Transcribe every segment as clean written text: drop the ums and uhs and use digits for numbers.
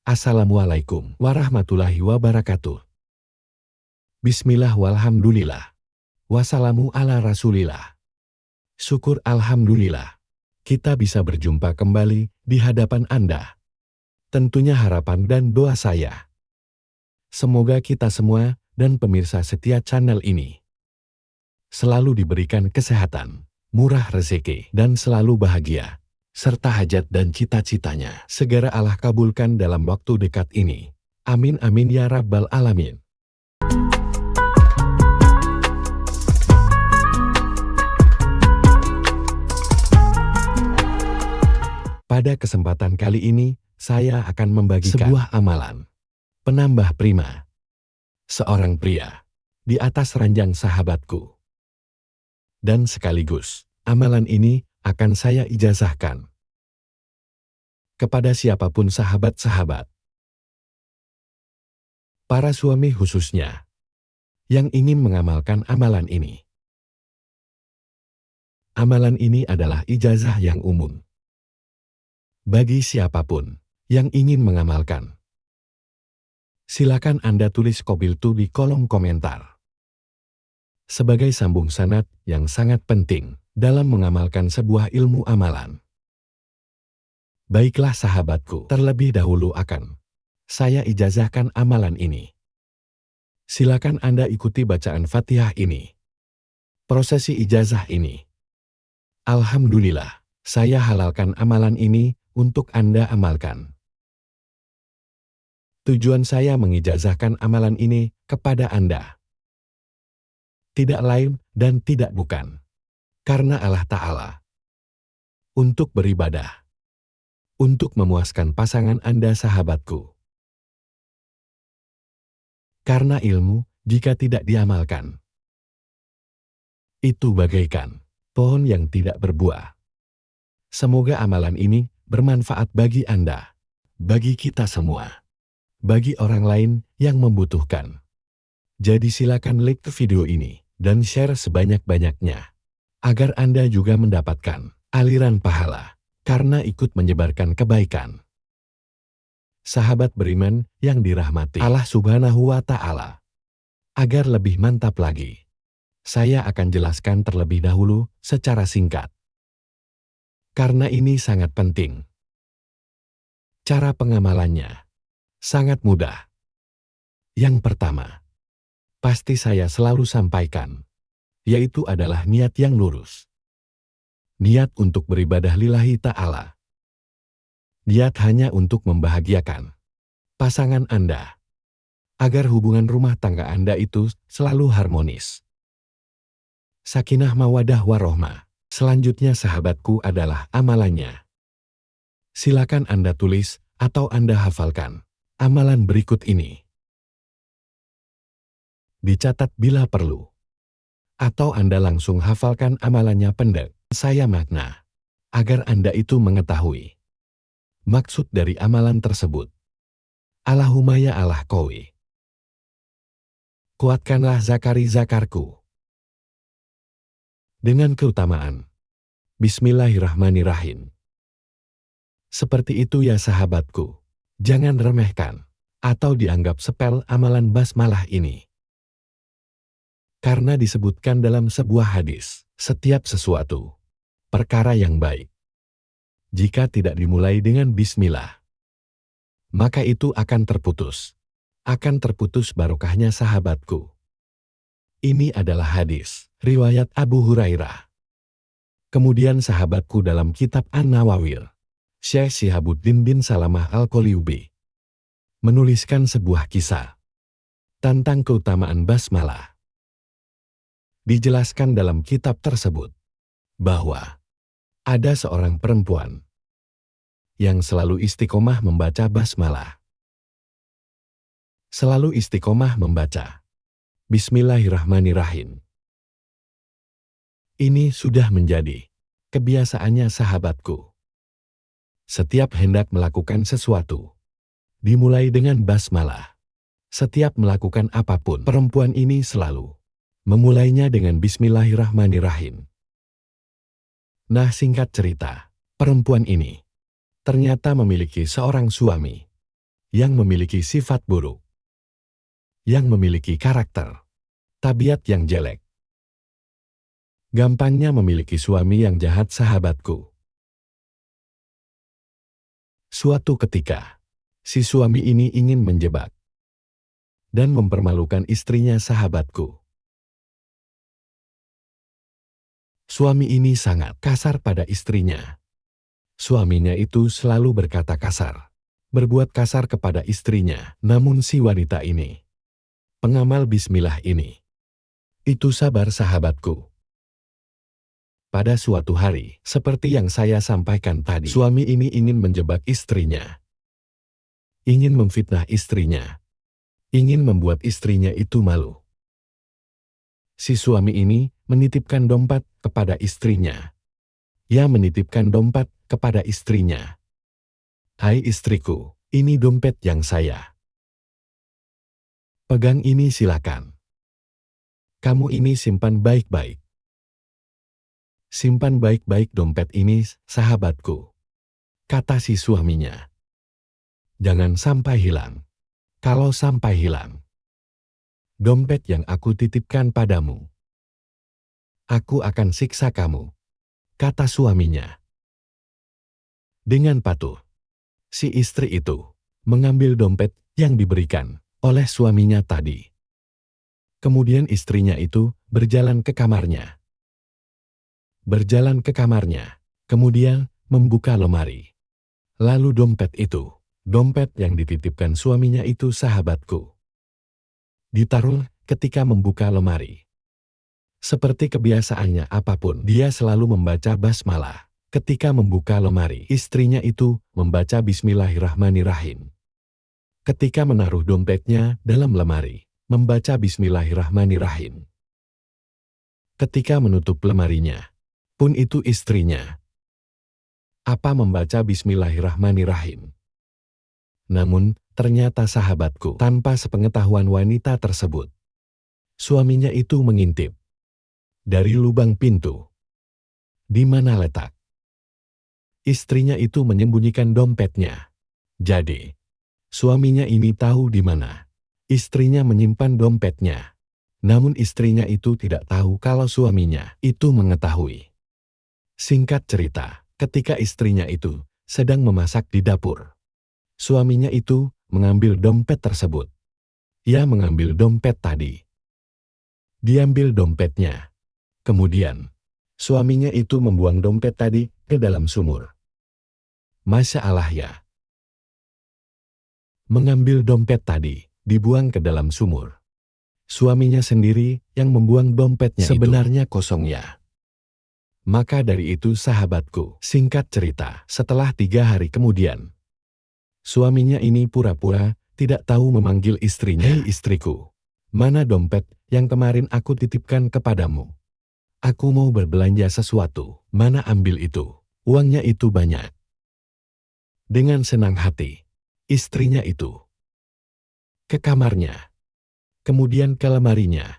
Assalamualaikum warahmatullahi wabarakatuh. Bismillah walhamdulillah. Wassalamu ala rasulillah. Syukur alhamdulillah. Kita bisa berjumpa kembali di hadapan Anda. Tentunya harapan dan doa saya. Semoga kita semua dan pemirsa setia channel ini selalu diberikan kesehatan, murah rezeki, dan selalu bahagia, serta hajat dan cita-citanya segera Allah kabulkan dalam waktu dekat ini. Amin amin ya rabbal alamin. Pada kesempatan kali ini, saya akan membagikan sebuah amalan penambah prima seorang pria di atas ranjang sahabatku. Dan sekaligus, amalan ini akan saya ijazahkan kepada siapapun sahabat-sahabat, para suami khususnya, yang ingin mengamalkan amalan ini. Amalan ini adalah ijazah yang umum bagi siapapun yang ingin mengamalkan. Silakan Anda tulis qabiltu di kolom komentar sebagai sambung sanad yang sangat penting dalam mengamalkan sebuah ilmu amalan. Baiklah sahabatku, terlebih dahulu akan saya ijazahkan amalan ini. Silakan Anda ikuti bacaan Fatihah ini. Prosesi ijazah ini. Alhamdulillah, saya halalkan amalan ini untuk Anda amalkan. Tujuan saya mengijazahkan amalan ini kepada Anda tidak lain dan tidak bukan karena Allah Ta'ala, untuk beribadah, untuk memuaskan pasangan Anda sahabatku. Karena ilmu, jika tidak diamalkan, itu bagaikan pohon yang tidak berbuah. Semoga amalan ini bermanfaat bagi Anda, bagi kita semua, bagi orang lain yang membutuhkan. Jadi silakan like video ini dan share sebanyak-banyaknya, agar Anda juga mendapatkan aliran pahala karena ikut menyebarkan kebaikan. Sahabat beriman yang dirahmati Allah Subhanahu wa Ta'ala, agar lebih mantap lagi, saya akan jelaskan terlebih dahulu secara singkat. Karena ini sangat penting. Cara pengamalannya sangat mudah. Yang pertama, pasti saya selalu sampaikan, yaitu adalah niat yang lurus. Niat untuk beribadah lillahi ta'ala. Niat hanya untuk membahagiakan pasangan Anda, agar hubungan rumah tangga Anda itu selalu harmonis. Sakinah mawadah warohmah. Selanjutnya sahabatku adalah amalannya. Silakan Anda tulis atau Anda hafalkan amalan berikut ini. Dicatat bila perlu. Atau Anda langsung hafalkan amalannya pendek, saya makna, agar Anda itu mengetahui maksud dari amalan tersebut. Allahumma ya Allah qawi. Kuatkanlah zakarku. Dengan keutamaan. Bismillahirrahmanirrahim. Seperti itu ya sahabatku. Jangan remehkan atau dianggap sepel amalan basmalah ini. Karena disebutkan dalam sebuah hadis, setiap sesuatu, perkara yang baik, jika tidak dimulai dengan bismillah, maka itu akan terputus. Akan terputus barokahnya sahabatku. Ini adalah hadis riwayat Abu Hurairah. Kemudian sahabatku dalam kitab An-Nawawir, Syekh Syihabuddin bin Salamah Al-Qoliubi, menuliskan sebuah kisah tentang keutamaan basmalah. Dijelaskan dalam kitab tersebut bahwa ada seorang perempuan yang selalu istiqomah membaca basmalah. Selalu istiqomah membaca Bismillahirrahmanirrahim. Ini sudah menjadi kebiasaannya sahabatku. Setiap hendak melakukan sesuatu, dimulai dengan basmalah. Setiap melakukan apapun, perempuan ini selalu memulainya dengan Bismillahirrahmanirrahim. Nah, singkat cerita, perempuan ini ternyata memiliki seorang suami yang memiliki sifat buruk, yang memiliki karakter, tabiat yang jelek. Gampangnya memiliki suami yang jahat, sahabatku. Suatu ketika, si suami ini ingin menjebak dan mempermalukan istrinya, sahabatku. Suami ini sangat kasar pada istrinya. Suaminya itu selalu berkata kasar, berbuat kasar kepada istrinya. Namun si wanita ini, pengamal bismillah ini, itu sabar, sahabatku. Pada suatu hari, seperti yang saya sampaikan tadi, suami ini ingin menjebak istrinya, ingin memfitnah istrinya, ingin membuat istrinya itu malu. Si suami ini menitipkan dompet kepada istrinya. Ia menitipkan dompet kepada istrinya. "Hai istriku, ini dompet yang saya. Pegang ini silakan. Kamu ini simpan baik-baik. Simpan baik-baik dompet ini, sahabatku," kata si suaminya. "Jangan sampai hilang. Kalau sampai hilang dompet yang aku titipkan padamu, aku akan siksa kamu," kata suaminya. Dengan patuh, si istri itu mengambil dompet yang diberikan oleh suaminya tadi. Kemudian istrinya itu berjalan ke kamarnya. Kemudian membuka lemari. Lalu dompet itu, dompet yang dititipkan suaminya itu, sahabatku, ditaruh ketika membuka lemari. Seperti kebiasaannya apapun, dia selalu membaca basmalah. Ketika membuka lemari, istrinya itu membaca bismillahirrahmanirrahim. Ketika menaruh dompetnya dalam lemari, membaca bismillahirrahmanirrahim. Ketika menutup lemarinya, pun itu istrinya membaca bismillahirrahmanirrahim. Namun, ternyata sahabatku, tanpa sepengetahuan wanita tersebut, suaminya itu mengintip dari lubang pintu di mana letak istrinya itu menyembunyikan dompetnya. Jadi, suaminya ini tahu di mana istrinya menyimpan dompetnya. Namun istrinya itu tidak tahu kalau suaminya itu mengetahui. Singkat cerita, ketika istrinya itu sedang memasak di dapur, suaminya itu mengambil dompet tersebut. Ia mengambil dompet tadi. Diambil dompetnya. Kemudian, suaminya itu membuang dompet tadi ke dalam sumur. Masya Allah ya. Mengambil dompet tadi, dibuang ke dalam sumur. Suaminya sendiri yang membuang dompetnya sebenarnya kosong ya. Maka dari itu sahabatku, singkat cerita, setelah 3 hari kemudian, suaminya ini pura-pura tidak tahu memanggil istrinya. "Hei istriku, mana dompet yang kemarin aku titipkan kepadamu? Aku mau berbelanja sesuatu, mana ambil itu, uangnya itu banyak." Dengan senang hati, istrinya itu ke kamarnya, kemudian ke lemarinya.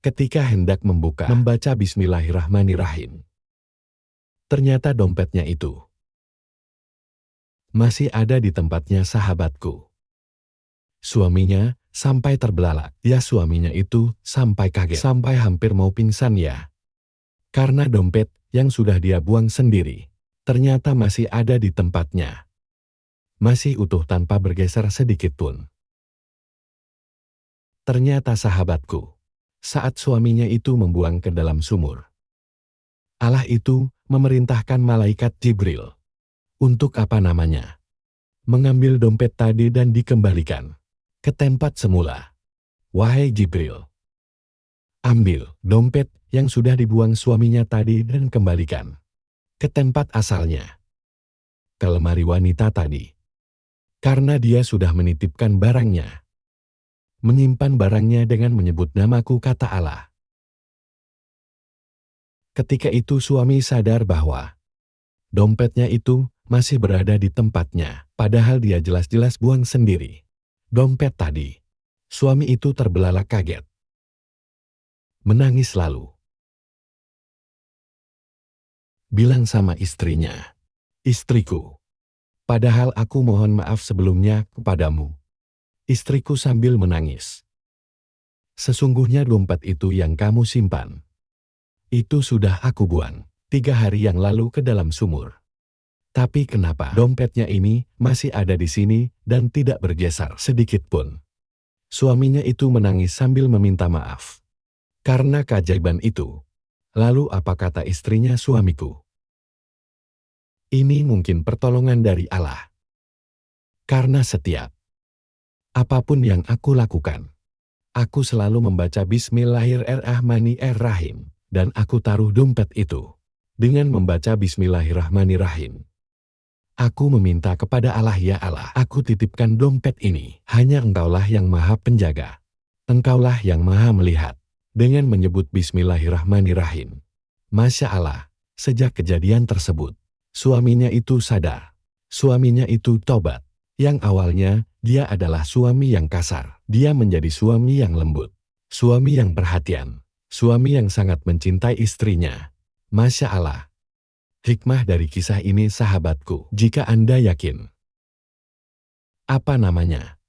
Ketika hendak membaca bismillahirrahmanirrahim, ternyata dompetnya itu masih ada di tempatnya, sahabatku. Suaminya sampai terbelalak. Ya, suaminya itu sampai kaget, sampai hampir mau pingsan ya. Karena dompet yang sudah dia buang sendiri, ternyata masih ada di tempatnya. Masih utuh tanpa bergeser sedikit pun. Ternyata sahabatku, saat suaminya itu membuang ke dalam sumur, Allah itu memerintahkan malaikat Jibril untuk mengambil dompet tadi dan dikembalikan ke tempat semula. "Wahai Jibril, ambil dompet yang sudah dibuang suaminya tadi dan kembalikan ke tempat asalnya, ke lemari wanita tadi. Karena dia sudah menitipkan barangnya, menyimpan barangnya dengan menyebut namaku," kata Allah. Ketika itu suami sadar bahwa dompetnya itu masih berada di tempatnya, padahal dia jelas-jelas buang sendiri dompet tadi. Suami itu terbelalak kaget, menangis lalu bilang sama istrinya, "Istriku, Padahal aku mohon maaf sebelumnya kepadamu. Istriku sambil menangis. Sesungguhnya dompet itu yang kamu simpan. Itu sudah aku buang 3 hari yang lalu ke dalam sumur. Tapi kenapa dompetnya ini masih ada di sini dan tidak bergeser sedikit pun? Suaminya itu menangis sambil meminta maaf. Karena keajaiban itu. Lalu apa kata istrinya suamiku? Ini mungkin pertolongan dari Allah. Karena setiap apapun yang aku lakukan, aku selalu membaca Bismillahirrahmanirrahim, dan aku taruh dompet itu. Dengan membaca Bismillahirrahmanirrahim, aku meminta kepada Allah, ya Allah, aku titipkan dompet ini. Hanya Engkaulah yang maha penjaga. Engkaulah yang maha melihat. Dengan menyebut Bismillahirrahmanirrahim. Masya Allah, sejak kejadian tersebut, suaminya itu sadar. Suaminya itu tobat. Yang awalnya, dia adalah suami yang kasar. Dia menjadi suami yang lembut. Suami yang perhatian. Suami yang sangat mencintai istrinya. Masya Allah. Hikmah dari kisah ini sahabatku, jika Anda yakin. Apa namanya?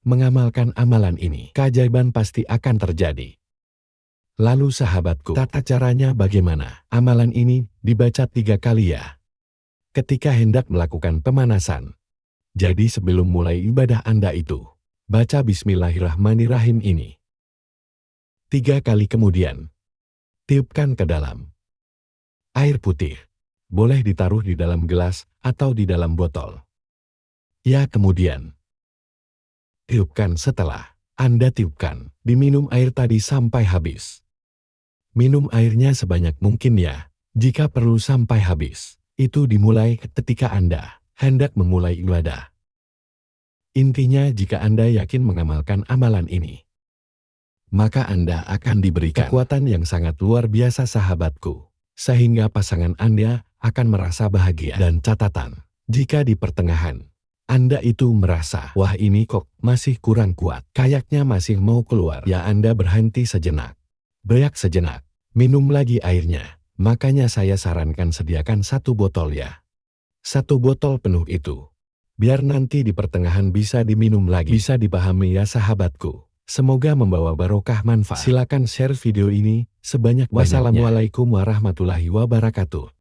Mengamalkan amalan ini, keajaiban pasti akan terjadi. Lalu sahabatku, tata caranya bagaimana? Amalan ini dibaca 3 kali ya. Ketika hendak melakukan pemanasan. Jadi sebelum mulai ibadah Anda itu, baca Bismillahirrahmanirrahim ini. 3 kali kemudian, tiupkan ke dalam air putih. Boleh ditaruh di dalam gelas atau di dalam botol. Ya, kemudian tiupkan. Setelah Anda tiupkan, diminum air tadi sampai habis. Minum airnya sebanyak mungkin ya, jika perlu sampai habis. Itu dimulai ketika Anda hendak memulai ibadah. Intinya jika Anda yakin mengamalkan amalan ini, maka Anda akan diberikan kekuatan yang sangat luar biasa sahabatku, sehingga pasangan Anda akan merasa bahagia. Dan catatan, jika di pertengahan Anda itu merasa, wah ini kok masih kurang kuat, kayaknya masih mau keluar, ya Anda berhenti sejenak, berak sejenak, minum lagi airnya. Makanya saya sarankan sediakan 1 botol ya. 1 botol penuh itu. Biar nanti di pertengahan bisa diminum lagi. Bisa dipahami ya sahabatku. Semoga membawa barokah manfaat. Silakan share video ini sebanyak-banyaknya. Wassalamualaikum warahmatullahi wabarakatuh.